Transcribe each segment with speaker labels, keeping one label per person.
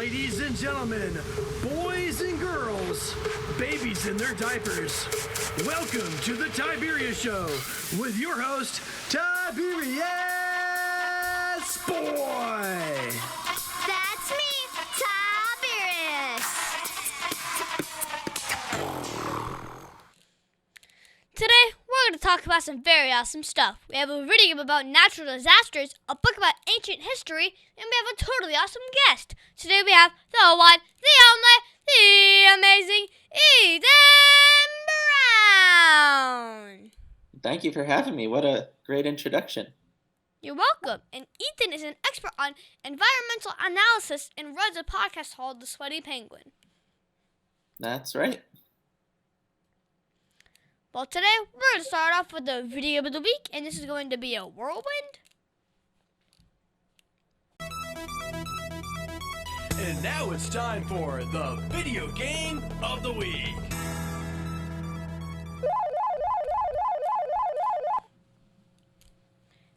Speaker 1: Ladies and gentlemen, boys and girls, babies in their diapers, welcome to the Tiberius Show with your host, Tiberius Boy.
Speaker 2: That's me, Tiberius.
Speaker 3: Today, we're going to talk about some very awesome stuff. We have a video game about natural disasters, a book about ancient history, and we have a totally awesome guest. Today we have the one, the only, the amazing Ethan Brown.
Speaker 4: Thank you for having me. What a great introduction.
Speaker 3: You're welcome. And Ethan is an expert on environmental analysis and runs a podcast called The Sweaty Penguin.
Speaker 4: That's right.
Speaker 3: Well, today we're going to start off with the video of the week, and this is going to be a whirlwind.
Speaker 1: And now it's time for the video game of the week.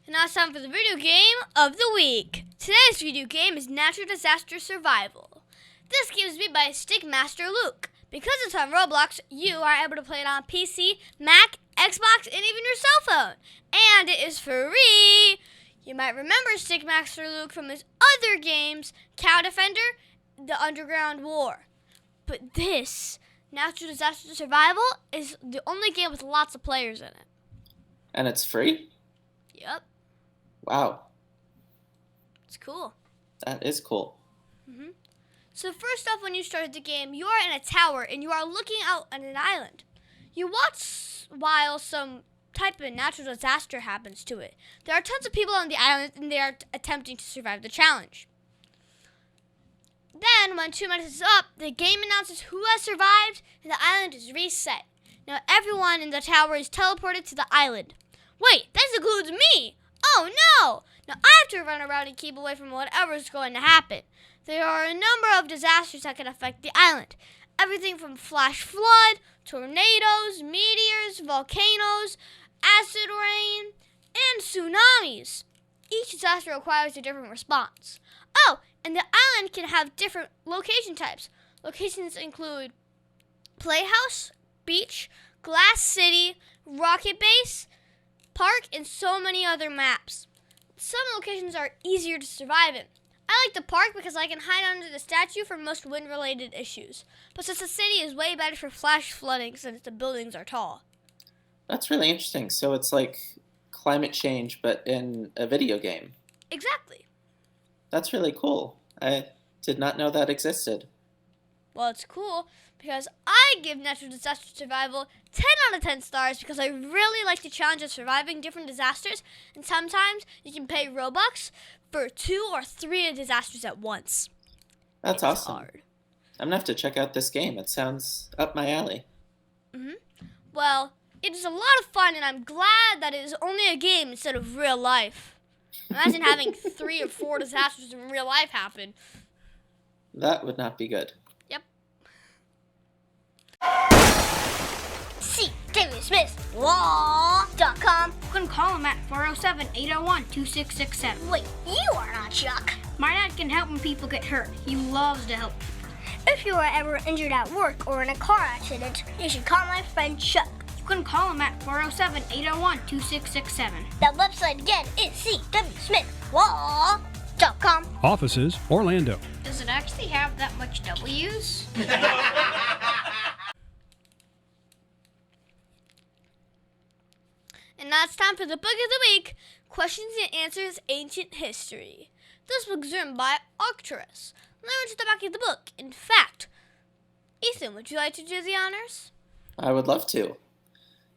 Speaker 3: And now it's time for the video game of the week. Today's video game is Natural Disaster Survival. This game is made by Stickmaster Luke. Because it's on Roblox, you are able to play it on PC, Mac, Xbox, and even your cell phone. And it is free! You might remember Stickmaster Luke from his other games, Cow Defender, The Underground War. But this, Natural Disaster Survival, is the only game with lots of players in it.
Speaker 4: And it's free?
Speaker 3: Yep,
Speaker 4: Wow,
Speaker 3: it's cool.
Speaker 4: that is cool.
Speaker 3: So first off, when you start the game, you are in a tower and you are looking out on an island. You watch while some type of natural disaster happens to it. There are tons of people on the island and they are attempting to survive the challenge. Then, when 2 minutes is up, the game announces who has survived and the island is reset. Now everyone in the tower is teleported to the island. Wait, that includes me! Oh no! Now I have to run around and keep away from whatever is going to happen. There are a number of disasters that can affect the island. Everything from flash flood, tornadoes, meteors, volcanoes, acid rain, and tsunamis. Each disaster requires a different response. Oh, and the island can have different location types. Locations include playhouse, beach, glass city, rocket base, park, and so many other maps. Some locations are easier to survive in. I like the park because I can hide under the statue for most wind-related issues. But since the city is way better for flash flooding since the buildings are tall.
Speaker 4: That's really interesting. So it's like climate change, but in a video game.
Speaker 3: Exactly.
Speaker 4: That's really cool. I did not know that existed.
Speaker 3: Well, it's cool because I give Natural Disaster Survival 10 out of 10 stars because I really like the challenge of surviving different disasters, and sometimes you can pay Robux for 2 or 3 disasters at once.
Speaker 4: That's
Speaker 3: It's
Speaker 4: awesome.
Speaker 3: hard.
Speaker 4: I'm going to have to check out this game. It sounds up my alley.
Speaker 3: Well, it is a lot of fun, and I'm glad that it is only a game instead of real life. Imagine having 3 or 4 disasters in real life happen.
Speaker 4: That would not be good.
Speaker 3: Yep.
Speaker 2: See, DavidSmithLaw.com.
Speaker 5: You can call him at 407-801-2667.
Speaker 2: Wait, you are not Chuck.
Speaker 5: My dad can help when people get hurt. He loves to help people.
Speaker 2: If you are ever injured at work or in a car accident, you should call my friend Chuck.
Speaker 5: You can call him at 407-801-2667.
Speaker 2: That website again is CWSmithLaw.com.
Speaker 6: Offices, Orlando.
Speaker 5: Does it actually have that much W's?
Speaker 3: And now it's time for the book of the week, Questions and Answers Ancient History. This book is written by Arcturus. Learn to the back of the book. In fact, Ethan, would you like to do the honors?
Speaker 4: I would love to.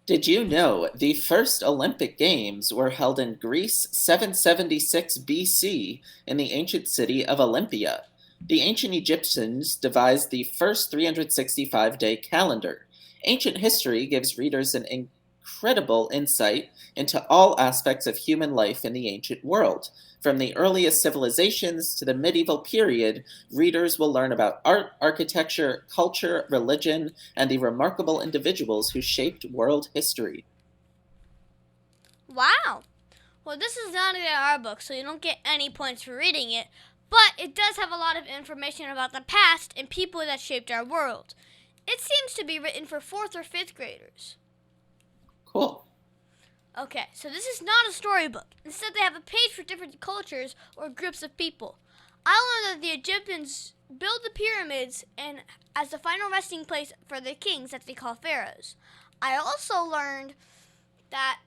Speaker 4: Did you know the first Olympic Games were held in Greece 776 BC in the ancient city of Olympia? The ancient Egyptians devised the first 365-day calendar. Ancient history gives readers an incredible insight into all aspects of human life in the ancient world. From the earliest civilizations to the medieval period, readers will learn about art, architecture, culture, religion, and the remarkable individuals who shaped world history.
Speaker 3: Wow. Well, this is not in our book, so you don't get any points for reading it, but it does have a lot of information about the past and people that shaped our world. It seems to be written for 4th or 5th graders.
Speaker 4: Cool.
Speaker 3: Okay, so this is not a storybook. Instead, they have a page for different cultures or groups of people. I learned that the Egyptians built the pyramids and as the final resting place for the kings that they call pharaohs. I also learned that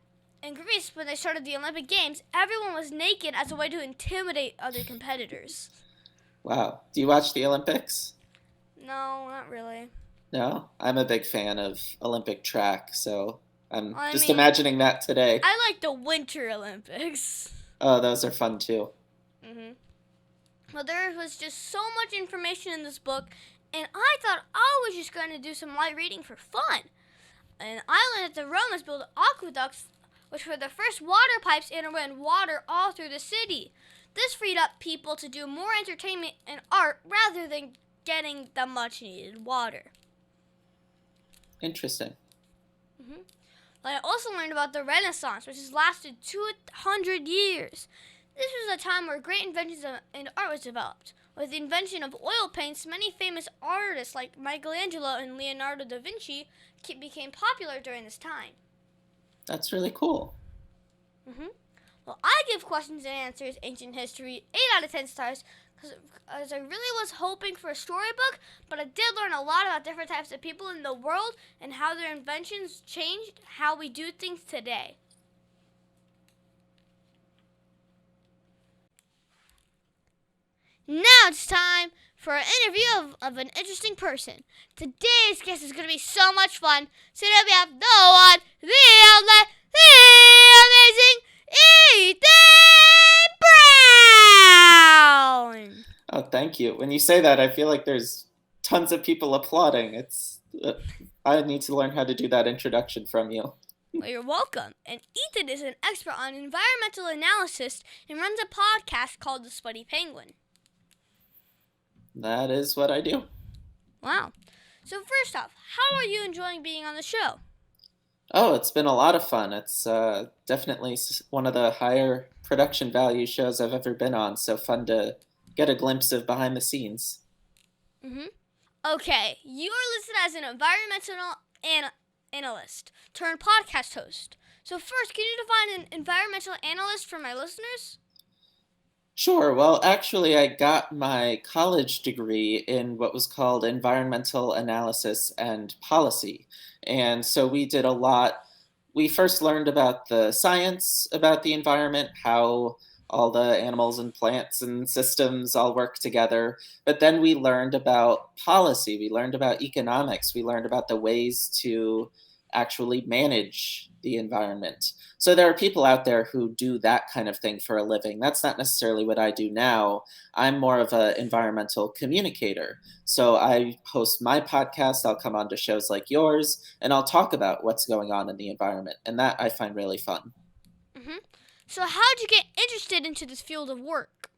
Speaker 3: in Greece, when they started the Olympic Games, everyone was naked as a way to intimidate other competitors.
Speaker 4: Wow. Do you watch the Olympics?
Speaker 3: No, not really.
Speaker 4: No? I'm a big fan of Olympic track, so I'm imagining that today.
Speaker 3: I like the Winter Olympics.
Speaker 4: Oh, those are fun too.
Speaker 3: Well, there was just so much information in this book, and I thought I was just going to do some light reading for fun. And I learned that the Romans built aqueducts, which were the first water pipes and ran water all through the city. This freed up people to do more entertainment and art rather than getting the much-needed water.
Speaker 4: Interesting.
Speaker 3: I also learned about the Renaissance, which has lasted 200 years. This was a time where great inventions in art was developed. With the invention of oil paints, many famous artists like Michelangelo and Leonardo da Vinci became popular during this time.
Speaker 4: That's really cool.
Speaker 3: Well, I give questions and answers ancient history 8 out of 10 stars because I really was hoping for a storybook, but I did learn a lot about different types of people in the world and how their inventions changed how we do things today. Now it's time for an interview of an interesting person. Today's guest is going to be so much fun. So today we have no one, the only, the amazing Ethan Brown.
Speaker 4: Oh, thank you. When you say that, I feel like there's tons of people applauding. I need to learn how to do that introduction from you.
Speaker 3: Well, you're welcome. And Ethan is an expert on environmental analysis and runs a podcast called The Sweaty Penguin.
Speaker 4: That is what I do.
Speaker 3: Wow. So first off, how are you enjoying being on the show?
Speaker 4: Oh, it's been a lot of fun. It's definitely one of the higher production value shows I've ever been on, so fun to get a glimpse of behind the scenes.
Speaker 3: Okay, you are listed as an environmental analyst turned podcast host. So first, can you define an environmental analyst for my listeners?
Speaker 4: Sure. Well, actually, I got my college degree in what was called Environmental Analysis and Policy. And so we did a lot. We first learned about the science about the environment, how all the animals and plants and systems all work together. But then we learned about policy. We learned about economics. We learned about the ways to actually manage the environment. So there are people out there who do that kind of thing for a living. That's not necessarily what I do now. I'm more of an environmental communicator. So I host my podcast. I'll come on to shows like yours, and I'll talk about what's going on in the environment. And that I find really fun.
Speaker 3: So how did you get interested into this field of work?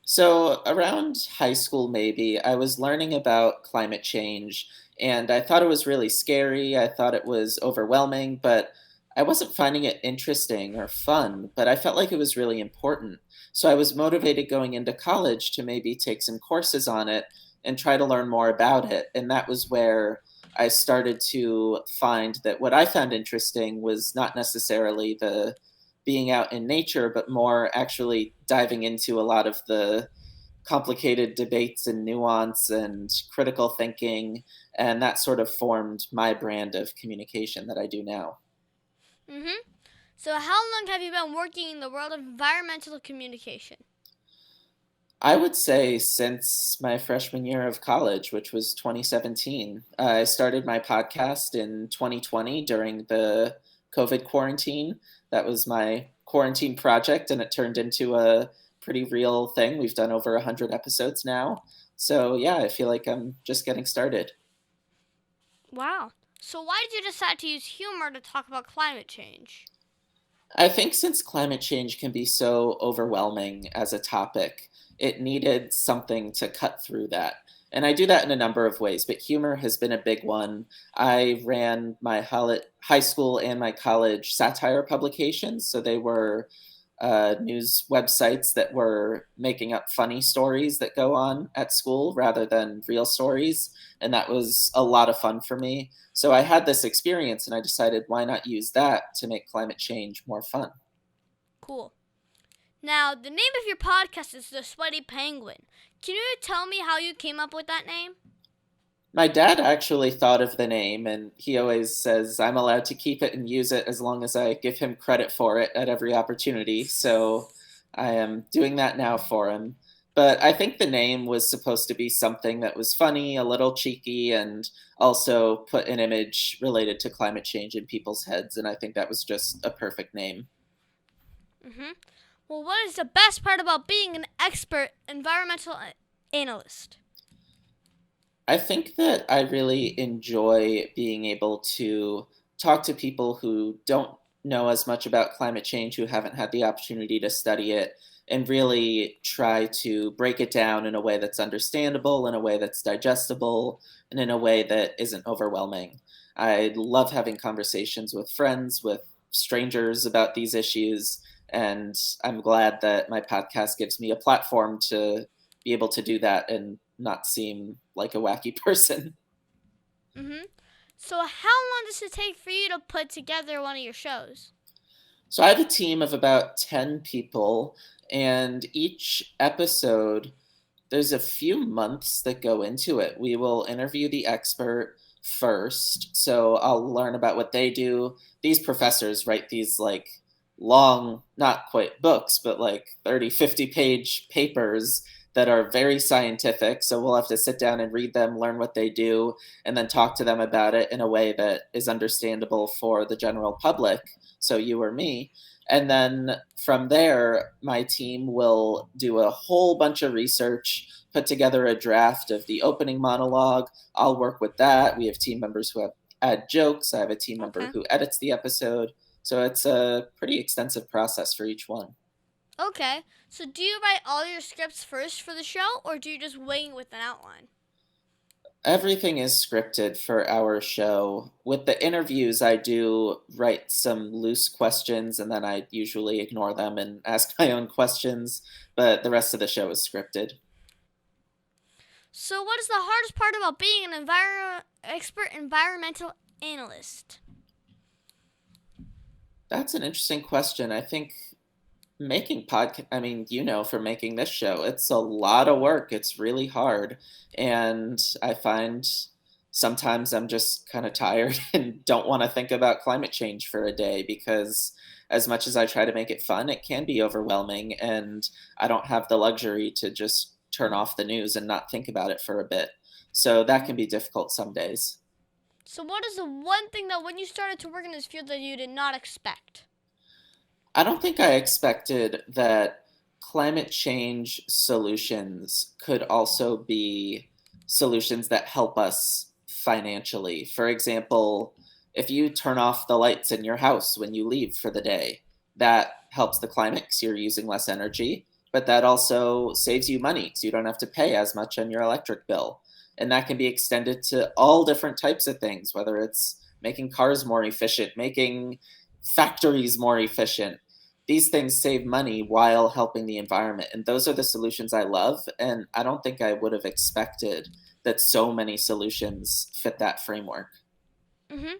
Speaker 4: So around high school, maybe, I was learning about climate change, and I thought it was really scary. I thought it was overwhelming, but I wasn't finding it interesting or fun, but I felt like it was really important. So I was motivated going into college to maybe take some courses on it and try to learn more about it. And that was where I started to find that what I found interesting was not necessarily the being out in nature, but more actually diving into a lot of the complicated debates and nuance and critical thinking. And that sort of formed my brand of communication that I do now.
Speaker 3: So how long have you been working in the world of environmental communication?
Speaker 4: I would say since my freshman year of college, which was 2017. I started my podcast in 2020 during the COVID quarantine. That was my quarantine project, and it turned into a pretty real thing. We've done over 100 episodes now. So yeah, I feel like I'm just getting started.
Speaker 3: Wow. So why did you decide to use humor to talk about climate change?
Speaker 4: I think since climate change can be so overwhelming as a topic, it needed something to cut through that. And I do that in a number of ways, but humor has been a big one. I ran my high school and my college satire publications, so they were news websites that were making up funny stories that go on at school rather than real stories. And that was a lot of fun for me. So I had this experience and I decided, why not use that to make climate change more fun?
Speaker 3: Cool. Now, the name of your podcast is The Sweaty Penguin. Can you tell me how you came up with that name?
Speaker 4: My dad actually thought of the name, and he always says I'm allowed to keep it and use it as long as I give him credit for it at every opportunity. So I am doing that now for him. But I think the name was supposed to be something that was funny, a little cheeky, and also put an image related to climate change in people's heads. And I think that was just a perfect name.
Speaker 3: Mm-hmm. Well, what is the best part about being an expert environmental analyst?
Speaker 4: I think that I really enjoy being able to talk to people who don't know as much about climate change, who haven't had the opportunity to study it, and really try to break it down in a way that's understandable, in a way that's digestible, and in a way that isn't overwhelming. I love having conversations with friends, with strangers about these issues, and I'm glad that my podcast gives me a platform to be able to do that and not seem like a wacky person.
Speaker 3: Mm-hmm. So how long does it take for you to put together one of your shows?
Speaker 4: So I have a team of about 10 people, and each episode, there's a few months that go into it. We will interview the expert first, so I'll learn about what they do. These professors write these like long, not quite books, but like 30, 50-page papers that are very scientific. So we'll have to sit down and read them, learn what they do, and then talk to them about it in a way that is understandable for the general public, so you or me. And then from there, my team will do a whole bunch of research, put together a draft of the opening monologue. I'll work with that. We have team members who add jokes. I have a team member who edits the episode. So it's a pretty extensive process for each one.
Speaker 3: Okay, so do you write all your scripts first for the show, or do you just wing with an outline?
Speaker 4: Everything is scripted for our show. With the interviews, I do write some loose questions, and then I usually ignore them and ask my own questions, but the rest of the show is scripted.
Speaker 3: So what is the hardest part about being an expert environmental analyst?
Speaker 4: That's an interesting question. I think making for making this show, it's a lot of work. It's really hard. And I find sometimes I'm just kind of tired and don't want to think about climate change for a day because as much as I try to make it fun, it can be overwhelming. And I don't have the luxury to just turn off the news and not think about it for a bit. So that can be difficult some days.
Speaker 3: So what is the one thing that when you started to work in this field that you did not expect?
Speaker 4: I don't think I expected that climate change solutions could also be solutions that help us financially. For example, if you turn off the lights in your house when you leave for the day, that helps the climate because you're using less energy, but that also saves you money because you don't have to pay as much on your electric bill. And that can be extended to all different types of things, whether it's making cars more efficient, making factories more efficient. These things save money while helping the environment. And those are the solutions I love. And I don't think I would have expected that so many solutions fit that framework.
Speaker 3: Mm-hmm.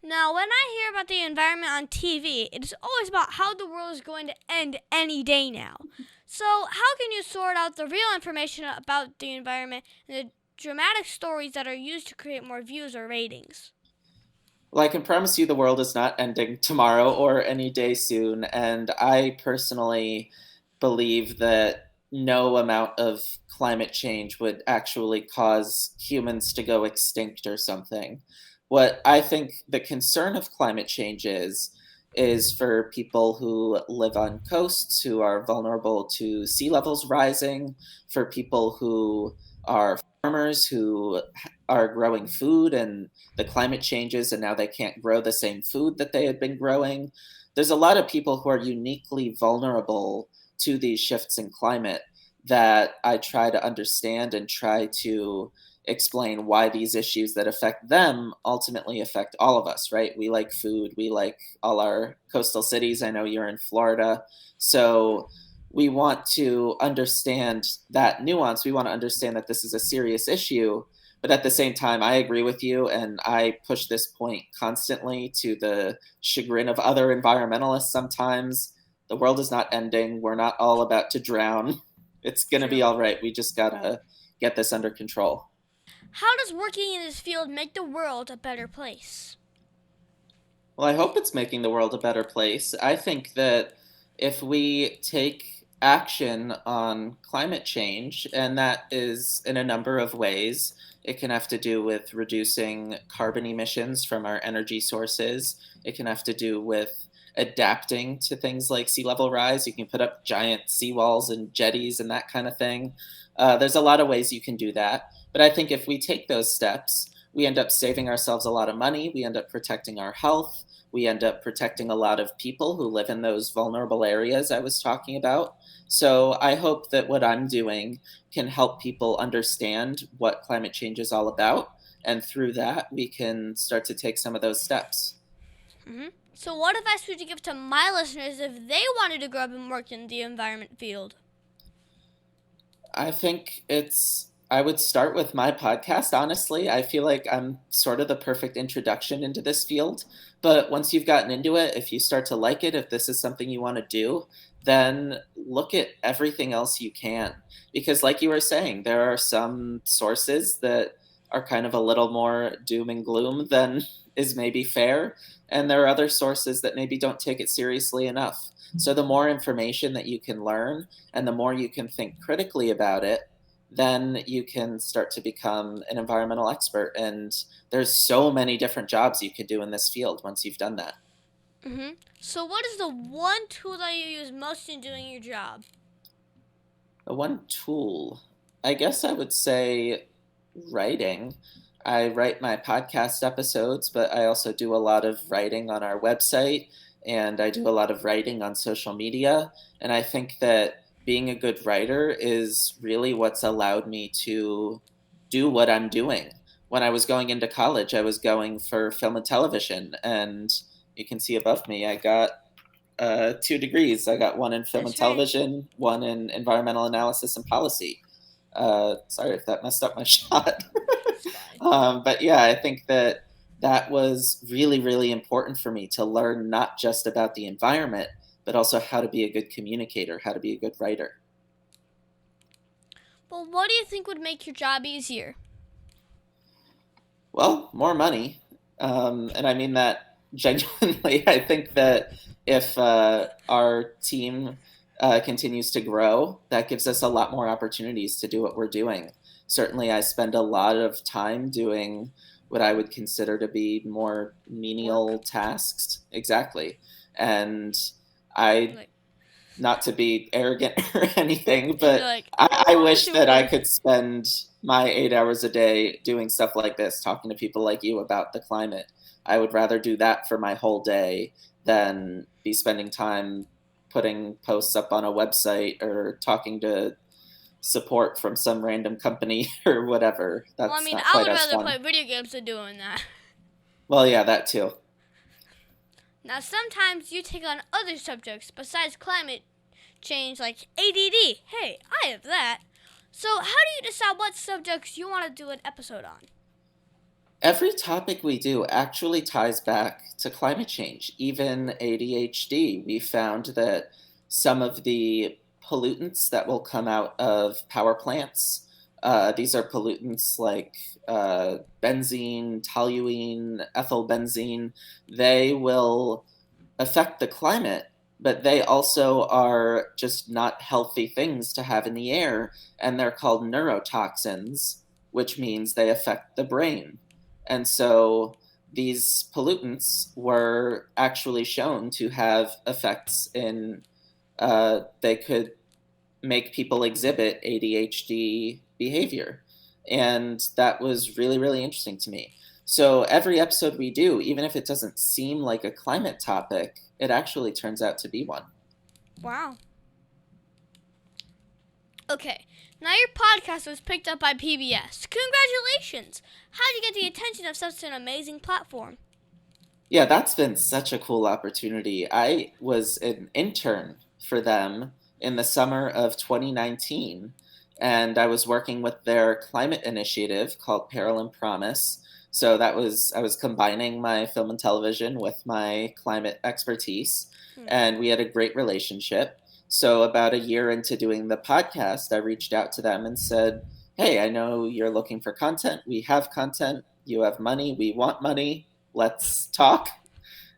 Speaker 3: Now, when I hear about the environment on TV, it is always about how the world is going to end any day now. So how can you sort out the real information about the environment and the dramatic stories that are used to create more views or ratings?
Speaker 4: Well, I can promise you the world is not ending tomorrow or any day soon. And I personally believe that no amount of climate change would actually cause humans to go extinct or something. What I think the concern of climate change is for people who live on coasts who are vulnerable to sea levels rising, for people who are farmers who are growing food and the climate changes and now they can't grow the same food that they had been growing. There's a lot of people who are uniquely vulnerable to these shifts in climate that I try to understand and try to explain why these issues that affect them ultimately affect all of us, right? We like food, we like all our coastal cities. I know you're in Florida. So we want to understand that nuance. We want to understand that this is a serious issue. But at the same time, I agree with you, and I push this point constantly to the chagrin of other environmentalists sometimes. The world is not ending. We're not all about to drown. It's going to be all right. We just got to get this under control.
Speaker 3: How does working in this field make the world a better place?
Speaker 4: Well, I hope it's making the world a better place. I think that if we take action on climate change, and that is in a number of ways, it can have to do with reducing carbon emissions from our energy sources. It can have to do with adapting to things like sea level rise. You can put up giant seawalls and jetties and that kind of thing. There's a lot of ways you can do that. But I think if we take those steps, we end up saving ourselves a lot of money. We end up protecting our health. We end up protecting a lot of people who live in those vulnerable areas I was talking about. So I hope that what I'm doing can help people understand what climate change is all about. And through that, we can start to take some of those steps.
Speaker 3: Mm-hmm. So what advice would you give to my listeners if they wanted to grow up and work in the environment field?
Speaker 4: I think I would start with my podcast, honestly. I feel like I'm sort of the perfect introduction into this field. But once you've gotten into it, if you start to like it, if this is something you want to do, then look at everything else you can. Because like you were saying, there are some sources that are kind of a little more doom and gloom than is maybe fair. And there are other sources that maybe don't take it seriously enough. So the more information that you can learn and the more you can think critically about it, then you can start to become an environmental expert. And there's so many different jobs you could do in this field once you've done that.
Speaker 3: Mm-hmm. So what is the one tool that you use most in doing your job?
Speaker 4: The one tool, I guess I would say writing. I write my podcast episodes, but I also do a lot of writing on our website, and I do a lot of writing on social media. And I think that being a good writer is really what's allowed me to do what I'm doing. When I was going into college, I was going for film and television, and you can see above me, I got 2 degrees. I got one in film and television, one in environmental analysis and policy. Sorry if that messed up my shot. But yeah, I think that was really, really important for me to learn not just about the environment, but also how to be a good communicator, how to be a good writer.
Speaker 3: Well, what do you think would make your job easier?
Speaker 4: Well, more money. And I mean that genuinely. I think that if our team continues to grow, that gives us a lot more opportunities to do what we're doing. Certainly, I spend a lot of time doing what I would consider to be more menial tasks. Exactly. And not to be arrogant or anything, but I wish that I could spend my 8 hours a day doing stuff like this, talking to people like you about the climate. I would rather do that for my whole day than be spending time putting posts up on a website or talking to support from some random company or whatever. That's
Speaker 3: well, I mean,
Speaker 4: not
Speaker 3: I
Speaker 4: quite
Speaker 3: would
Speaker 4: as
Speaker 3: rather
Speaker 4: fun.
Speaker 3: play video games than doing that.
Speaker 4: Well, yeah, that too.
Speaker 3: Now, sometimes you take on other subjects besides climate change, like ADD. Hey, I have that. So how do you decide what subjects you want to do an episode on?
Speaker 4: Every topic we do actually ties back to climate change, even ADHD. We found that some of the pollutants that will come out of power plants, these are pollutants like benzene, toluene, ethylbenzene, they will affect the climate, but they also are just not healthy things to have in the air, and they're called neurotoxins, which means they affect the brain. And so these pollutants were actually shown to have effects in, they could make people exhibit ADHD behavior. And that was really, really interesting to me. So every episode we do, even if it doesn't seem like a climate topic, it actually turns out to be one.
Speaker 3: Wow. Okay, now your podcast was picked up by PBS. Congratulations! How'd you get the attention of such an amazing platform?
Speaker 4: Yeah, that's been such a cool opportunity. I was an intern for them in the summer of 2019, and I was working with their climate initiative called Peril and Promise. So I was combining my film and television with my climate expertise, and we had a great relationship. So about a year into doing the podcast, I reached out to them and said, "Hey, I know you're looking for content. We have content. You have money. We want money. Let's talk."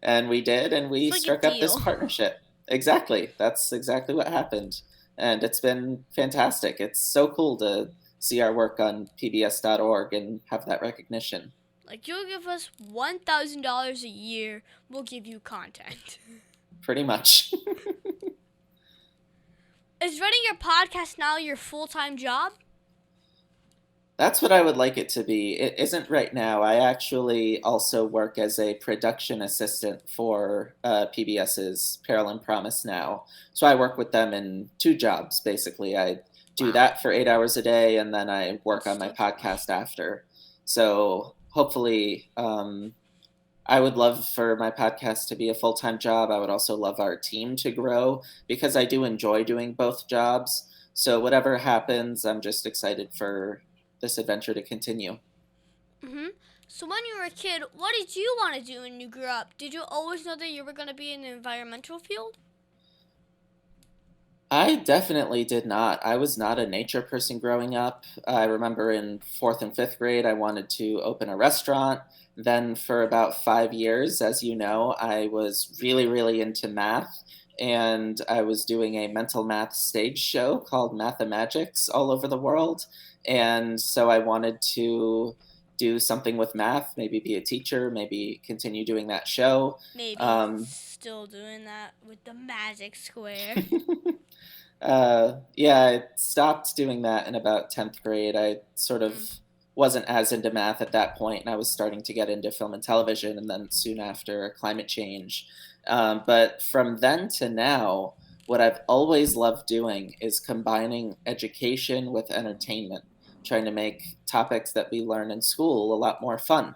Speaker 4: And we did, and we
Speaker 3: It's like a
Speaker 4: struck up this
Speaker 3: deal.
Speaker 4: partnership. Exactly. That's exactly what happened. And it's been fantastic. It's so cool to see our work on pbs.org and have that recognition.
Speaker 3: Like, you'll give us $1,000 a year, we'll give you content.
Speaker 4: Pretty much.
Speaker 3: Is running your podcast now your full-time job?
Speaker 4: That's what I would like it to be. It isn't right now. I actually also work as a production assistant for PBS's Peril and Promise now. So I work with them in two jobs, basically. I do that for 8 hours a day, and then I work on my podcast after. So hopefully, I would love for my podcast to be a full-time job. I would also love our team to grow because I do enjoy doing both jobs. So whatever happens, I'm just excited for this adventure to continue.
Speaker 3: So when you were a kid, what did you want to do when you grew up? Did you always know that you were going to be in the environmental field?
Speaker 4: I definitely did not. I was not a nature person growing up. I remember in fourth and fifth grade, I wanted to open a restaurant. Then for about 5 years, as you know, I was really, really into math. And I was doing a mental math stage show called Mathemagics all over the world. And so I wanted to do something with math, maybe be a teacher, maybe continue doing that show.
Speaker 3: Maybe still doing that with the magic square.
Speaker 4: Yeah, I stopped doing that in about 10th grade. I sort of wasn't as into math at that point, and I was starting to get into film and television, and then soon after, climate change. But from then to now, what I've always loved doing is combining education with entertainment, trying to make topics that we learn in school a lot more fun.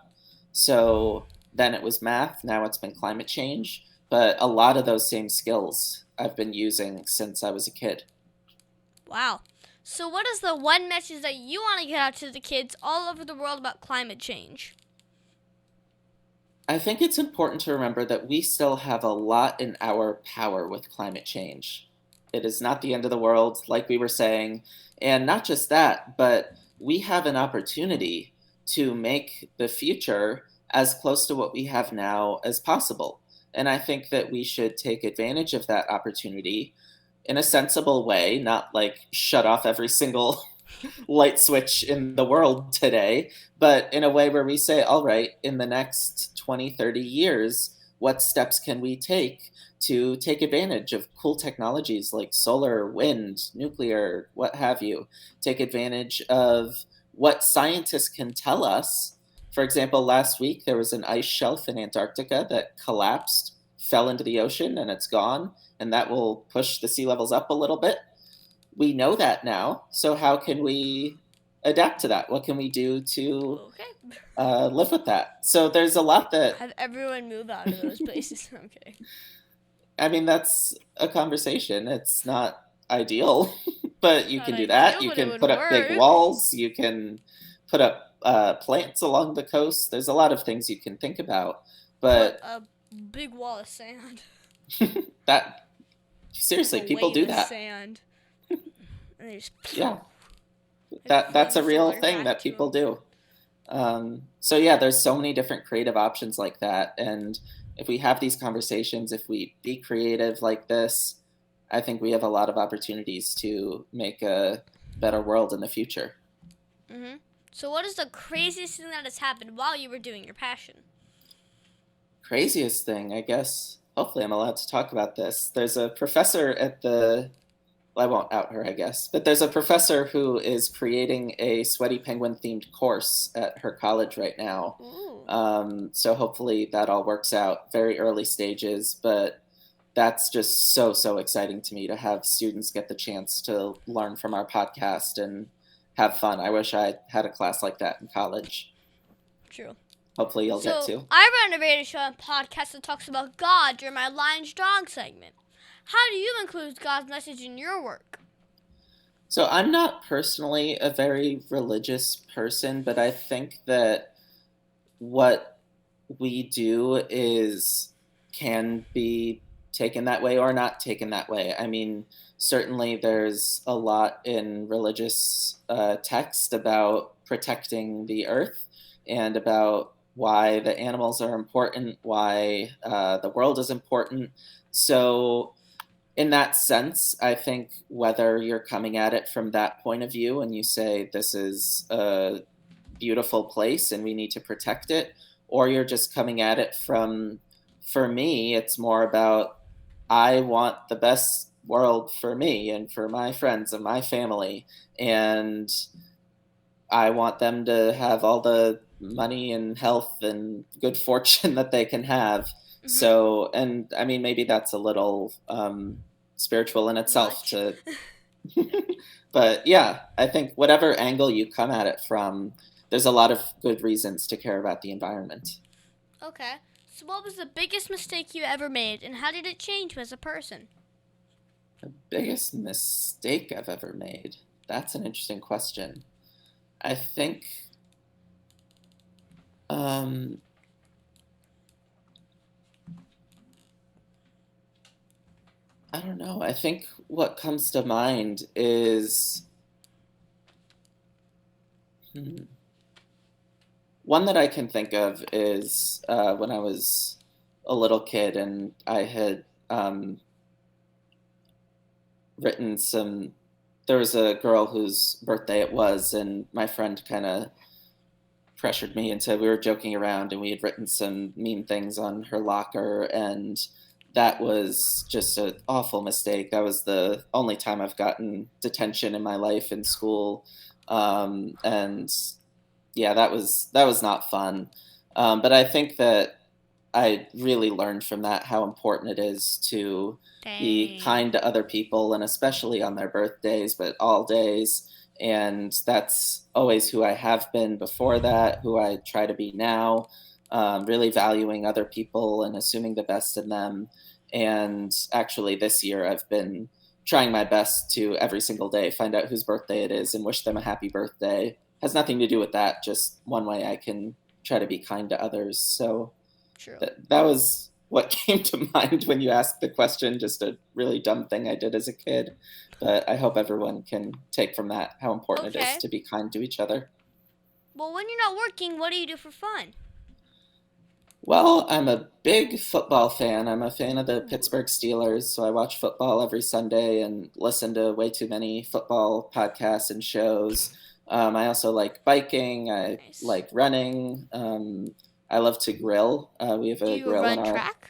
Speaker 4: So then it was math, now it's been climate change, but a lot of those same skills I've been using since I was a kid.
Speaker 3: Wow. So what is the one message that you want to get out to the kids all over the world about climate change?
Speaker 4: I think it's important to remember that we still have a lot in our power with climate change. It is not the end of the world, like we were saying. And not just that, but we have an opportunity to make the future as close to what we have now as possible. And I think that we should take advantage of that opportunity in a sensible way, not like shut off every single light switch in the world today, but in a way where we say, all right, in the next 20, 30 years, what steps can we take to take advantage of cool technologies like solar, wind, nuclear, what have you? Take advantage of what scientists can tell us. For example, last week there was an ice shelf in Antarctica that collapsed, fell into the ocean, and it's gone, and that will push the sea levels up a little bit. We know that now, so how can we adapt to that? What can we do to live with that? So there's a lot that...
Speaker 3: Have everyone move out of those places. Okay.
Speaker 4: I mean, that's a conversation. It's not ideal, but you
Speaker 3: Not
Speaker 4: can do
Speaker 3: ideal,
Speaker 4: that. You
Speaker 3: but it
Speaker 4: can
Speaker 3: would
Speaker 4: put up big
Speaker 3: work.
Speaker 4: walls. You can put up plants along the coast. There's a lot of things you can think about, but
Speaker 3: A big wall of sand.
Speaker 4: that seriously,
Speaker 3: A
Speaker 4: people
Speaker 3: wave
Speaker 4: do
Speaker 3: of
Speaker 4: that.
Speaker 3: Sand. And they just
Speaker 4: Yeah, that's a real thing that people do. So yeah, there's so many different creative options like that, and if we have these conversations, if we be creative like this, I think we have a lot of opportunities to make a better world in the future.
Speaker 3: So what is the craziest thing that has happened while you were doing your passion?
Speaker 4: Craziest thing, I guess. Hopefully I'm allowed to talk about this. There's a professor at the... Well, I won't out her, I guess. But there's a professor who is creating a Sweaty Penguin themed course at her college right now. So hopefully that all works out. Very early stages, but that's just so exciting to me to have students get the chance to learn from our podcast and have fun. I wish I had a class like that in college.
Speaker 3: True.
Speaker 4: Hopefully you'll get to.
Speaker 3: So I run a radio show and podcast that talks about God during my Lion Strong segment. How do you include God's message in your work?
Speaker 4: So I'm not personally a very religious person, but I think that what we do can be taken that way or not taken that way. I mean, certainly there's a lot in religious text about protecting the earth and about why the animals are important, why the world is important. So in that sense, I think whether you're coming at it from that point of view and you say this is a beautiful place and we need to protect it, or you're just coming at it from, for me, it's more about I want the best world for me and for my friends and my family, and I want them to have all the money and health and good fortune that they can have. So, and I mean, maybe that's a little spiritual in itself but yeah, I think whatever angle you come at it from, there's a lot of good reasons to care about the environment.
Speaker 3: Okay. So what was the biggest mistake you ever made, and how did it change you as a person?
Speaker 4: The biggest mistake I've ever made? That's an interesting question. I think I don't know. I think what comes to mind is one that I can think of is when I was a little kid and I had written some. There was a girl whose birthday it was, and my friend kind of pressured me into. We were joking around, and we had written some mean things on her locker, and that was just an awful mistake. That was the only time I've gotten detention in my life in school, and yeah, that was not fun. But I think that I really learned from that how important it is to be kind to other people, and especially on their birthdays, but all days. And that's always who I have been before that, who I try to be now, really valuing other people and assuming the best in them. And actually this year I've been trying my best to every single day find out whose birthday it is and wish them a happy birthday. Has nothing to do with that, just one way I can try to be kind to others. So
Speaker 3: True.
Speaker 4: That was what came to mind when you asked the question, just a really dumb thing I did as a kid. But I hope everyone can take from that how important it is to be kind to each other.
Speaker 3: Well, when you're not working, what do you do for fun?
Speaker 4: Well, I'm a big football fan. I'm a fan of the Pittsburgh Steelers, so I watch football every Sunday and listen to way too many football podcasts and shows. I also like biking. I like running. I love to grill. We have a grill in our.
Speaker 3: Track?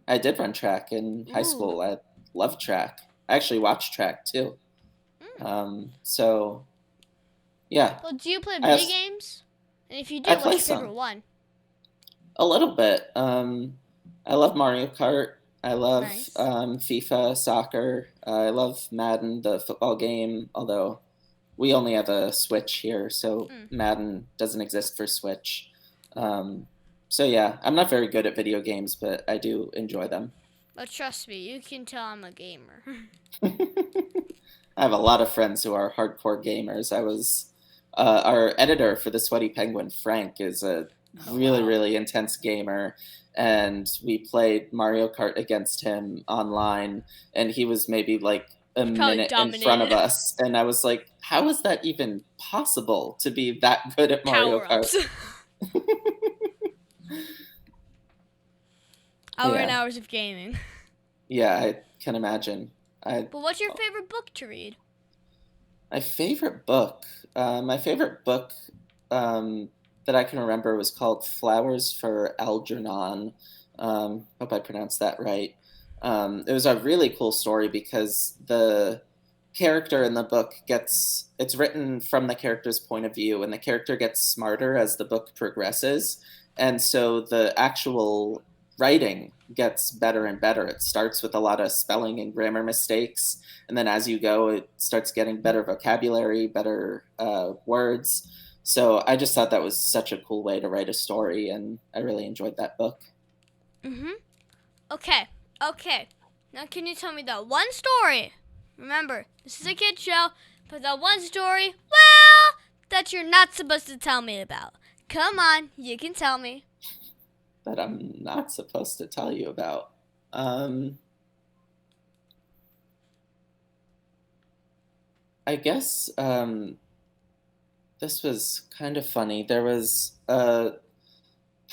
Speaker 4: I did run track in high school. I love track. I actually watched track too. So, yeah.
Speaker 3: Well, do you play video games? And if you do, what's your favorite one?
Speaker 4: A little bit. I love Mario Kart. I love FIFA, soccer. I love Madden, the football game, although we only have a Switch here, so Madden doesn't exist for Switch. So yeah, I'm not very good at video games, but I do enjoy them.
Speaker 3: But trust me, you can tell I'm a gamer.
Speaker 4: I have a lot of friends who are hardcore gamers. I was our editor for the Sweaty Penguin, Frank, is a really intense gamer, and we played Mario Kart against him online, and he was maybe like a minute in front of us, and I was like, how is that even possible to be that good at Mario Kart?
Speaker 3: Hours of gaming.
Speaker 4: Yeah, I can imagine.
Speaker 3: But what's your favorite book to read?
Speaker 4: My favorite book that I can remember was called Flowers for Algernon. Hope I pronounced that right. It was a really cool story because the character in the book it's written from the character's point of view, and the character gets smarter as the book progresses. And so the actual writing gets better and better. It starts with a lot of spelling and grammar mistakes, and then as you go, it starts getting better vocabulary, better words. So I just thought that was such a cool way to write a story, and I really enjoyed that book.
Speaker 3: Okay. Now can you tell me that one story? Remember, this is a kid show, but that one story, well, that you're not supposed to tell me about. Come on, you can tell me.
Speaker 4: That I'm not supposed to tell you about. I guess this was kind of funny. There was a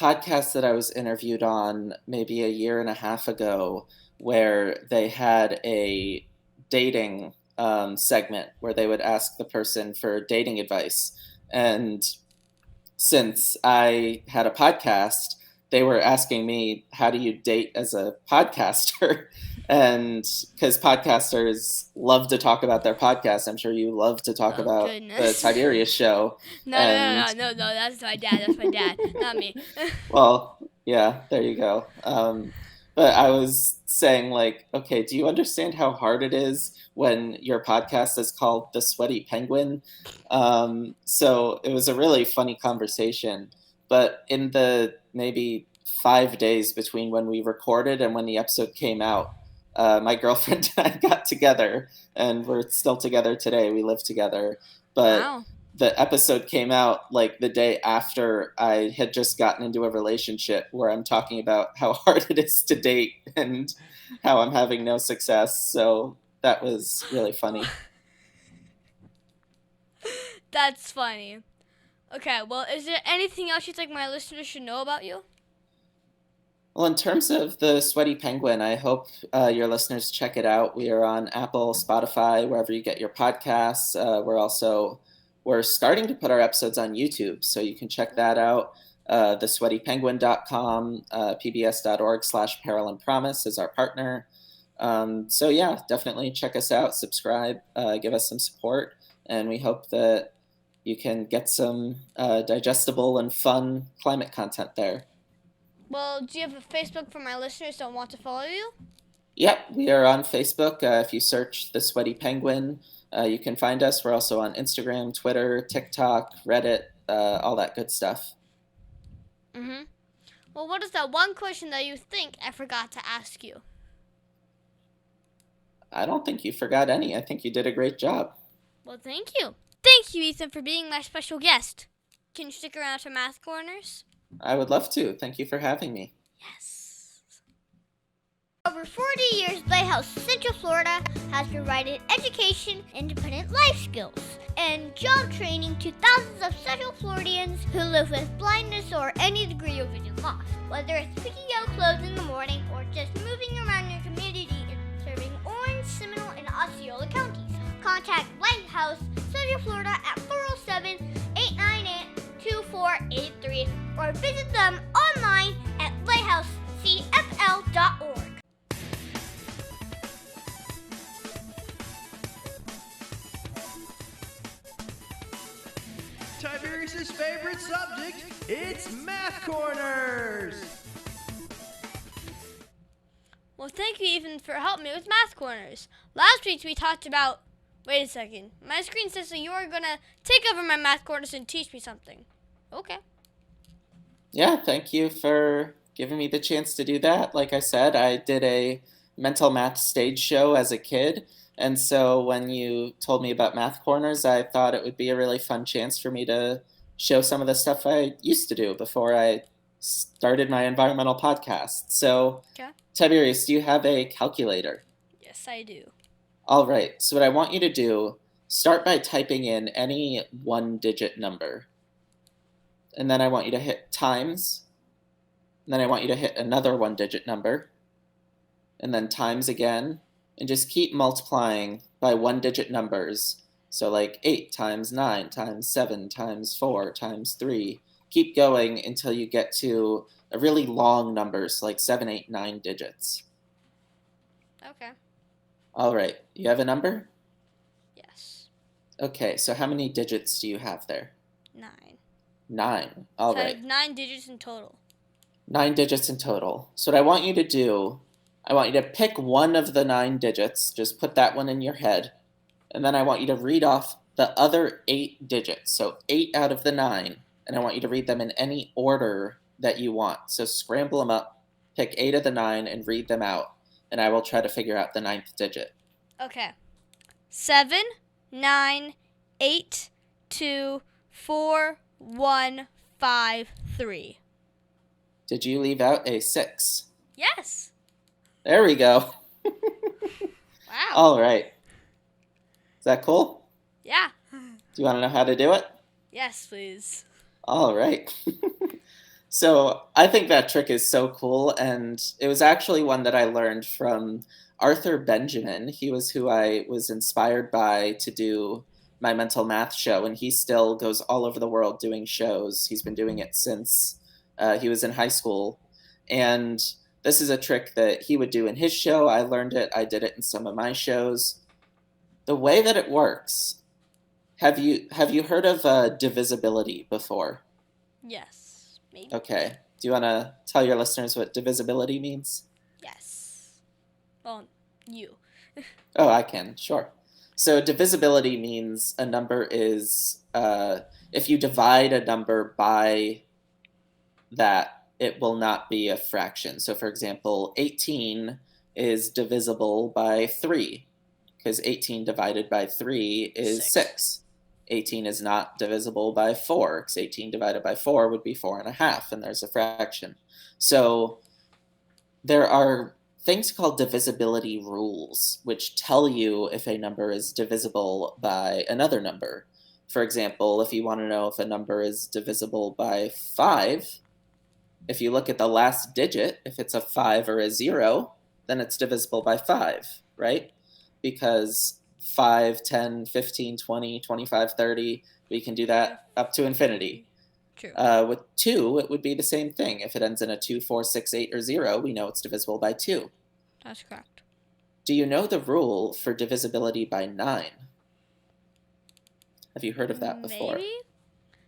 Speaker 4: podcast that I was interviewed on maybe a year and a half ago where they had a dating segment where they would ask the person for dating advice. And since I had a podcast, they were asking me, how do you date as a podcaster? And because podcasters love to talk about their podcast, I'm sure you love to talk about the Tiberius Show.
Speaker 3: No, that's my dad, not me.
Speaker 4: Well, yeah, there you go. But I was saying, like, okay, do you understand how hard it is when your podcast is called The Sweaty Penguin? So it was a really funny conversation. But in the maybe 5 days between when we recorded and when the episode came out, my girlfriend and I got together, and we're still together today. We live together. But
Speaker 3: Wow.
Speaker 4: The episode came out like the day after I had just gotten into a relationship where I'm talking about how hard it is to date and how I'm having no success. So that was really funny.
Speaker 3: That's funny. Okay, well, is there anything else you think my listeners should know about you?
Speaker 4: Well, in terms of the Sweaty Penguin, I hope your listeners check it out. We are on Apple, Spotify, wherever you get your podcasts. We're starting to put our episodes on YouTube, so you can check that out. thesweatypenguin.com, pbs.org/Peril and Promise is our partner. So yeah, definitely check us out, subscribe, give us some support, and we hope that you can get some digestible and fun climate content there.
Speaker 3: Well, do you have a Facebook for my listeners that want to follow you?
Speaker 4: Yep, we are on Facebook. If you search The Sweaty Penguin, you can find us. We're also on Instagram, Twitter, TikTok, Reddit, all that good stuff.
Speaker 3: Well, what is that one question that you think I forgot to ask you?
Speaker 4: I don't think you forgot any. I think you did a great job.
Speaker 3: Well, thank you. Thank you, Ethan, for being my special guest. Can you stick around for Math Corners?
Speaker 4: I would love to. Thank you for having me.
Speaker 3: Yes.
Speaker 2: Over 40 years, Lighthouse Central Florida has provided education, independent life skills, and job training to thousands of Central Floridians who live with blindness or any degree of vision loss. Whether it's picking out clothes in the morning or just moving around your community and serving Orange, Seminole, and Osceola counties, contact Lighthouse Central Florida at 407-898-2483 or visit them online at lighthousecfl.org.
Speaker 1: Tiberius' favorite subject, it's Math Corners!
Speaker 3: Well, thank you, Ethan, for helping me with Math Corners. Last week we talked about... Wait a second. My screen says that you are going to take over my Math Corners and teach me something. Okay.
Speaker 4: Yeah, thank you for giving me the chance to do that. Like I said, I did a mental math stage show as a kid. And so when you told me about Math Corners, I thought it would be a really fun chance for me to show some of the stuff I used to do before I started my environmental podcast. So,
Speaker 3: Okay.
Speaker 4: Tiberius, do you have a calculator?
Speaker 3: Yes, I do.
Speaker 4: All right. So what I want you to do, start by typing in any one-digit number. And then I want you to hit times. And then I want you to hit another one-digit number. And then times again. And just keep multiplying by one-digit numbers. So like 8 times 9 times 7 times 4 times 3. Keep going until you get to a really long numbers, like 7, 8, 9 digits.
Speaker 3: Okay.
Speaker 4: All right. You have a number?
Speaker 3: Yes.
Speaker 4: Okay, so how many digits do you have there?
Speaker 3: 9.
Speaker 4: 9. All
Speaker 3: So I
Speaker 4: right.
Speaker 3: have 9 digits in total.
Speaker 4: 9 digits in total. So what I want you to do, I want you to pick one of the 9 digits, just put that one in your head, and then I want you to read off the other 8 digits, so 8 out of the 9, and I want you to read them in any order that you want. So scramble them up, pick 8 of the 9, and read them out, and I will try to figure out the 9th digit.
Speaker 3: Okay. 7, 9, 8, 2, 4, 1, 5, 3.
Speaker 4: Did you leave out a 6?
Speaker 3: Yes.
Speaker 4: There we go.
Speaker 3: Wow.
Speaker 4: All right. Is that cool?
Speaker 3: Yeah.
Speaker 4: Do you want to know how to do it?
Speaker 3: Yes, please.
Speaker 4: All right. So I think that trick is so cool, and it was actually one that I learned from Arthur Benjamin. He was who I was inspired by to do my mental math show, and he still goes all over the world doing shows. He's been doing it since he was in high school, and this is a trick that he would do in his show. I learned it. I did it in some of my shows. The way that it works, have you heard of divisibility before?
Speaker 3: Yes. Maybe.
Speaker 4: Okay. Do you want to tell your listeners what divisibility means?
Speaker 3: Yes. Well, you.
Speaker 4: Oh, I can. Sure. So divisibility means a number is, if you divide a number by that, it will not be a fraction. So for example, 18 is divisible by 3, because 18 divided by 3 is 6. 18 is not divisible by 4, because 18 divided by 4 would be 4.5, and there's a fraction. So there are things called divisibility rules, which tell you if a number is divisible by another number. For example, if you want to know if a number is divisible by 5, if you look at the last digit, if it's a 5 or a 0, then it's divisible by 5, right? Because 5, 10, 15, 20, 25, 30, we can do that up to infinity.
Speaker 3: True.
Speaker 4: With 2, it would be the same thing. If it ends in a 2, 4, 6, 8, or 0, we know it's divisible by 2.
Speaker 3: That's correct.
Speaker 4: Do you know the rule for divisibility by 9? Have you heard of that before?
Speaker 3: Maybe.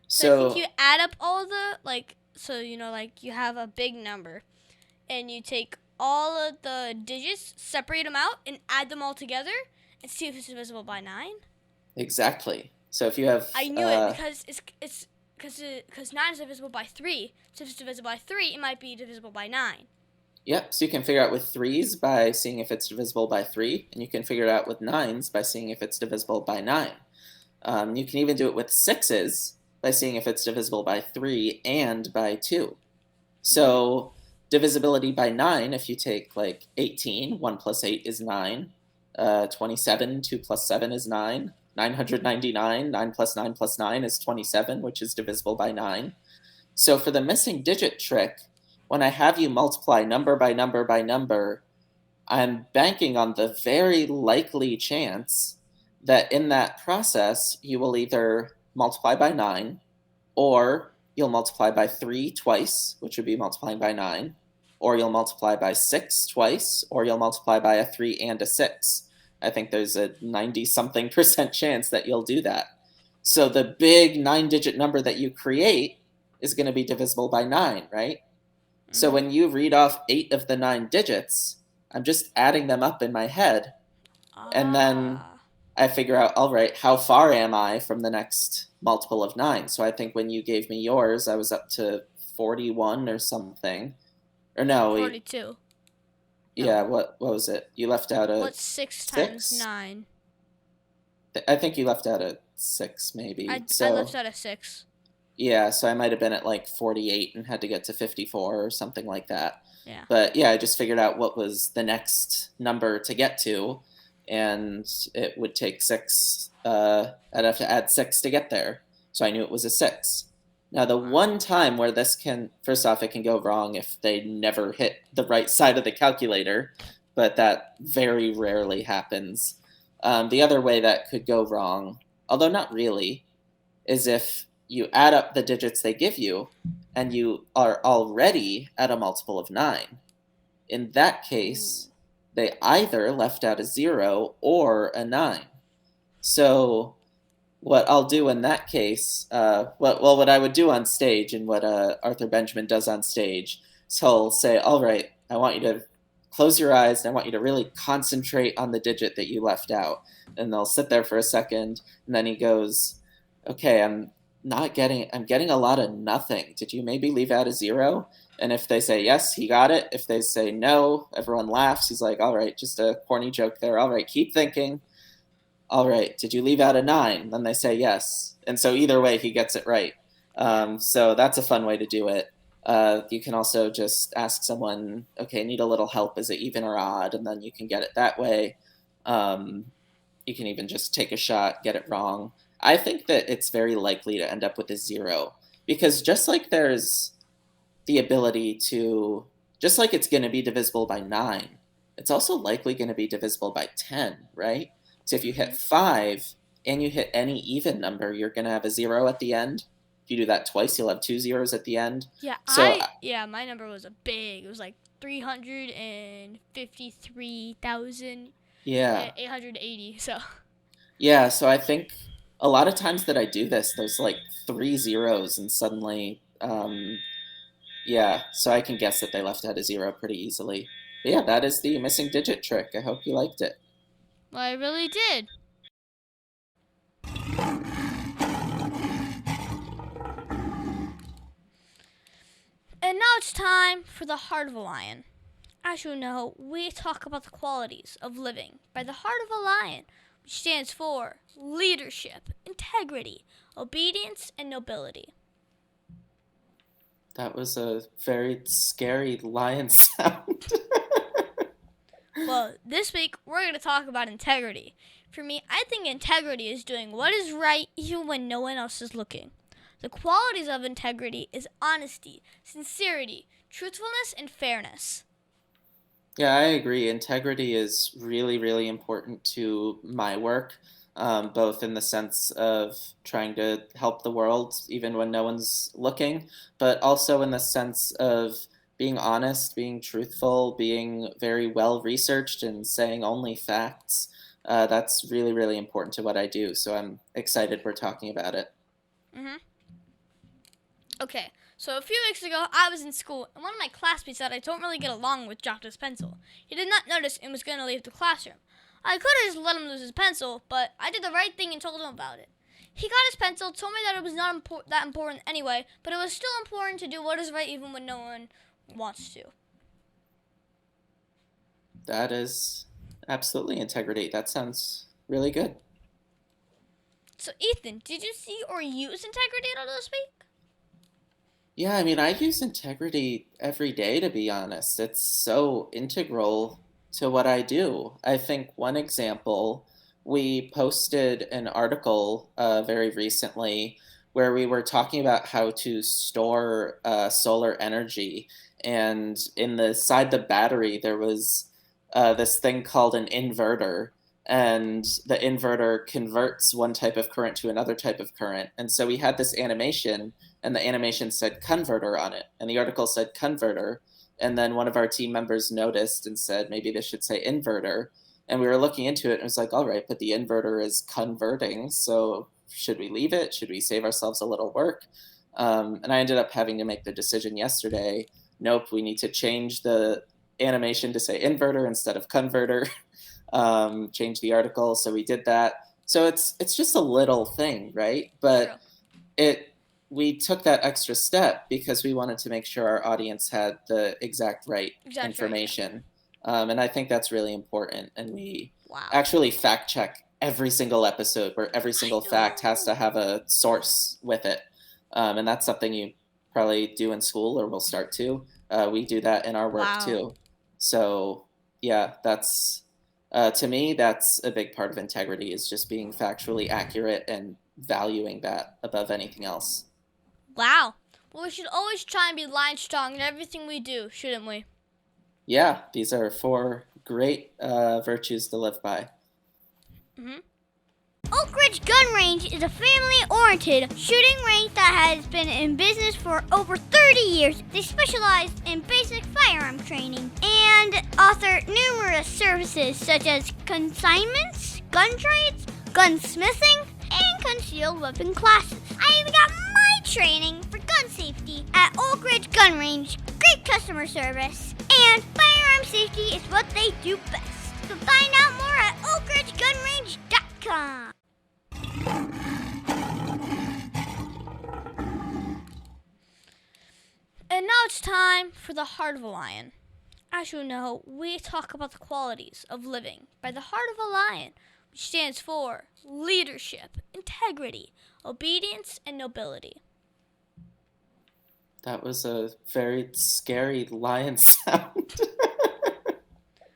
Speaker 4: So
Speaker 3: I think you add up all the, you have a big number, and you take all of the digits, separate them out, and add them all together, and see if it's divisible by 9.
Speaker 4: Exactly. So if you have...
Speaker 3: I knew it because because 9 is divisible by 3. So if it's divisible by 3, it might be divisible by 9.
Speaker 4: Yep, so you can figure out with 3s by seeing if it's divisible by 3, and you can figure it out with 9s by seeing if it's divisible by 9. You can even do it with 6s by seeing if it's divisible by 3 and by 2. So divisibility by 9, if you take like 18, 1 plus 8 is 9, 27, 2 plus 7 is 9, 999, 9 plus 9 plus 9 is 27, which is divisible by 9. So for the missing digit trick, when I have you multiply number by number by number, I'm banking on the very likely chance that in that process, you will either multiply by 9, or you'll multiply by 3 twice, which would be multiplying by 9, or you'll multiply by 6 twice, or you'll multiply by a 3 and a 6. I think there's a 90-something% chance that you'll do that. So the big 9-digit number that you create is going to be divisible by 9, right? So when you read off 8 of the 9 digits, I'm just adding them up in my head, and then I figure out, all right, how far am I from the next multiple of 9? So I think when you gave me yours, I was up to 41 or something. Or no.
Speaker 3: 42.
Speaker 4: Yeah, what was it? You left out a...
Speaker 3: What's 6 times
Speaker 4: 6?
Speaker 3: 9?
Speaker 4: I think you left out a 6, maybe.
Speaker 3: I left out a 6.
Speaker 4: Yeah, so I might have been at like 48 and had to get to 54 or something like that.
Speaker 3: Yeah.
Speaker 4: But yeah, I just figured out what was the next number to get to, and it would take 6. I'd have to add 6 to get there. So I knew it was a 6. Now, the one time where this can, first off, it can go wrong if they never hit the right side of the calculator, but that very rarely happens. The other way that could go wrong, although not really, is if you add up the digits they give you, and you are already at a multiple of 9. In that case, they either left out a 0 or a 9. So what I'll do in that case, what I would do on stage, and what Arthur Benjamin does on stage, So he'll say, all right, I want you to close your eyes, and I want you to really concentrate on the digit that you left out. And they'll sit there for a second, and then he goes, okay, I'm getting a lot of nothing. Did you maybe leave out a 0? And if they say yes, he got it. If they say no, everyone laughs. He's like, all right, just a corny joke there. All right, keep thinking. All right, did you leave out a 9? Then they say yes. And so either way, he gets it right. So that's a fun way to do it. You can also just ask someone, okay, need a little help. Is it even or odd? And then you can get it that way. You can even just take a shot, get it wrong. I think that it's very likely to end up with a 0, because just like there's the ability to, just like it's going to be divisible by 9, it's also likely going to be divisible by 10, right? So if you hit 5 and you hit any even number, you're going to have a 0 at the end. If you do that twice, you'll have 2 zeros at the end.
Speaker 3: Yeah,
Speaker 4: so,
Speaker 3: my number was big. It was like 353,880. So.
Speaker 4: Yeah, so I think a lot of times that I do this, there's like 3 zeros, and suddenly, so I can guess that they left out a 0 pretty easily. But yeah, that is the missing digit trick. I hope you liked it.
Speaker 3: Well, I really did. And now it's time for the heart of a lion. As you know, we talk about the qualities of living by the heart of a lion, which stands for leadership, integrity, obedience, and nobility.
Speaker 4: That was a very scary lion sound.
Speaker 3: Well, this week we're going to talk about integrity. For me, I think integrity is doing what is right even when no one else is looking. The qualities of integrity is honesty, sincerity, truthfulness, and fairness.
Speaker 4: Yeah, I agree. Integrity is really, really important to my work, both in the sense of trying to help the world even when no one's looking, but also in the sense of being honest, being truthful, being very well researched, and saying only facts. That's really, really important to what I do. So I'm excited we're talking about it.
Speaker 3: Mm-hmm. Okay, so a few weeks ago, I was in school, and one of my classmates that I don't really get along with dropped his pencil. He did not notice and was going to leave the classroom. I could have just let him lose his pencil, but I did the right thing and told him about it. He got his pencil, told me that it was not that important anyway, but it was still important to do what is right even when no one wants to.
Speaker 4: That is absolutely integrity. That sounds really good.
Speaker 3: So, Ethan, did you see or use integrity at all this week?
Speaker 4: Yeah, I mean, I use integrity every day, to be honest. It's so integral to what I do. I think one example, we posted an article very recently where we were talking about how to store solar energy. And inside the battery, there was this thing called an inverter. And the inverter converts one type of current to another type of current. And so we had this animation, and the animation said converter on it, and the article said converter. And then one of our team members noticed and said, maybe this should say inverter. And we were looking into it, and it was like, all right, but the inverter is converting, so should we leave it? Should we save ourselves a little work? And I ended up having to make the decision yesterday. Nope, we need to change the animation to say inverter instead of converter. Change the article, so we did that. So it's just a little thing, right? But we took that extra step because we wanted to make sure our audience had the exact information. And I think that's really important. And we actually fact check every single episode, where every single fact has to have a source with it. And that's something you probably do in school, or will start to. We do that in our work too. So yeah, that's to me, that's a big part of integrity, is just being factually accurate and valuing that above anything else.
Speaker 3: Wow. Well, we should always try and be line strong in everything we do, shouldn't we?
Speaker 4: Yeah, these are 4 great virtues to live by.
Speaker 3: Mm-hmm.
Speaker 2: Oak Ridge Gun Range is a family-oriented shooting range that has been in business for over 30 years. They specialize in basic firearm training and offer numerous services such as consignments, gun trades, gunsmithing, and concealed weapon classes. I even got my training for gun safety at Oak Ridge Gun Range. great customer service, and firearm safety is what they do best. So find out more at oakridgegunrange.com.
Speaker 3: And now it's time for the Heart of a Lion. As you know, we talk about the qualities of living by the heart of a lion, which stands for leadership, integrity, obedience, and nobility.
Speaker 4: That was a very scary lion sound.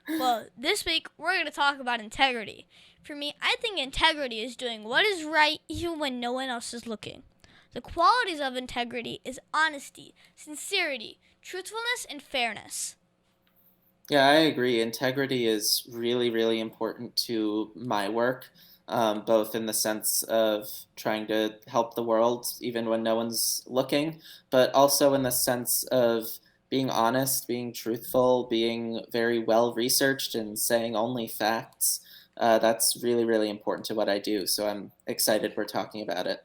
Speaker 3: Well, this week we're going to talk about integrity. For me, I think integrity is doing what is right even when no one else is looking. The qualities of integrity is honesty, sincerity, truthfulness, and fairness.
Speaker 4: Yeah, I agree. Integrity is really, really important to my work, both in the sense of trying to help the world even when no one's looking, but also in the sense of being honest, being truthful, being very well researched, and saying only facts. That's really, really important to what I do. So I'm excited we're talking about it.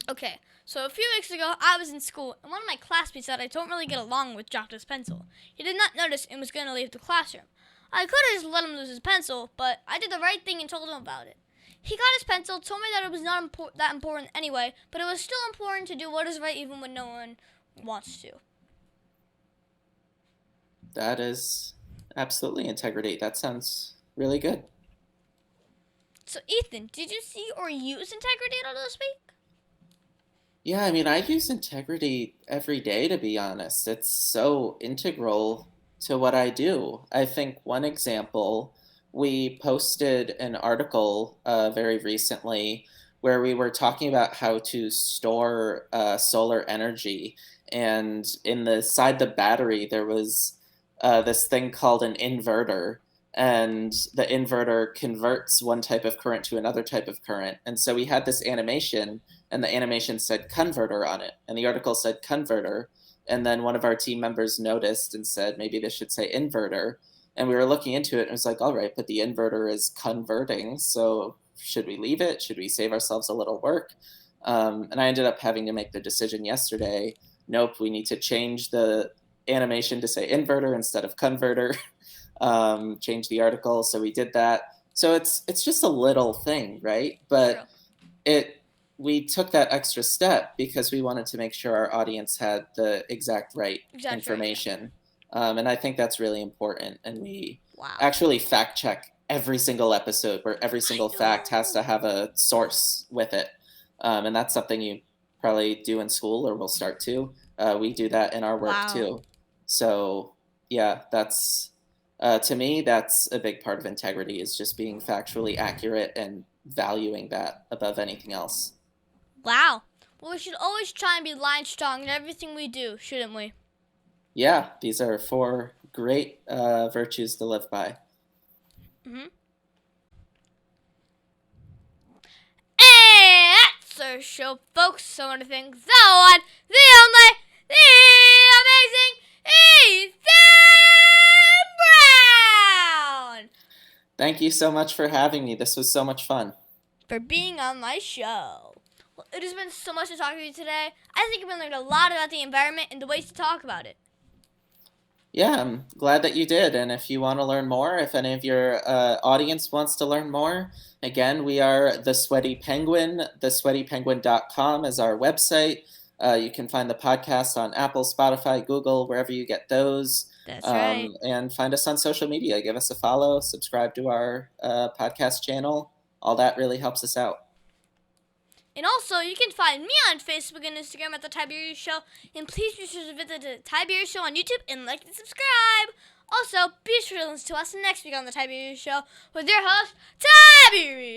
Speaker 3: Okay, so a few weeks ago, I was in school, and one of my classmates that I don't really get along with dropped his pencil. He did not notice and was going to leave the classroom. I could have just let him lose his pencil, but I did the right thing and told him about it. He got his pencil, told me that it was not that important anyway, but it was still important to do what is right even when no one wants to.
Speaker 4: That is absolutely integrity. That sounds really good.
Speaker 3: So Ethan, did you see or use integrity at all this week?
Speaker 4: Yeah, I mean, I use integrity every day, to be honest. It's so integral to what I do. I think one example, we posted an article very recently where we were talking about how to store solar energy. And inside the battery, there was this thing called an inverter. And the inverter converts one type of current to another type of current. And so we had this animation, and the animation said converter on it, and the article said converter. And then one of our team members noticed and said, maybe this should say inverter. And we were looking into it, and it was like, all right, but the inverter is converting, so should we leave it? Should we save ourselves a little work? And I ended up having to make the decision yesterday. Nope, we need to change the animation to say inverter instead of converter. Change the article, so we did that. So it's just a little thing, right? But we took that extra step because we wanted to make sure our audience had the exact right information. And I think that's really important. And we actually fact check every single episode, where every single fact has to have a source with it. And that's something you probably do in school, or will start to. We do that in our work too. So yeah, that's to me, that's a big part of integrity, is just being factually accurate and valuing that above anything else.
Speaker 3: Wow. Well, we should always try and be line strong in everything we do, shouldn't we?
Speaker 4: Yeah, these are 4 great virtues to live by.
Speaker 3: And that's our show, folks. So I want to thank the one, the only, the amazing Ethan Brown!
Speaker 4: Thank you so much for having me. This was so much fun.
Speaker 3: For being on my show. Well, it has been so much to talk to you today. I think you've learned a lot about the environment and the ways to talk about it.
Speaker 4: Yeah, I'm glad that you did. And if you want to learn more, if any of your audience wants to learn more, again, we are The Sweaty Penguin. TheSweatyPenguin.com is our website. You can find the podcast on Apple, Spotify, Google, wherever you get those.
Speaker 3: That's right.
Speaker 4: And find us on social media. Give us a follow, subscribe to our podcast channel. All that really helps us out.
Speaker 3: And also, you can find me on Facebook and Instagram at The Tiberius Show. And please be sure to visit The Tiberius Show on YouTube and like and subscribe. Also, be sure to listen to us next week on The Tiberius Show with your host, Tiberius.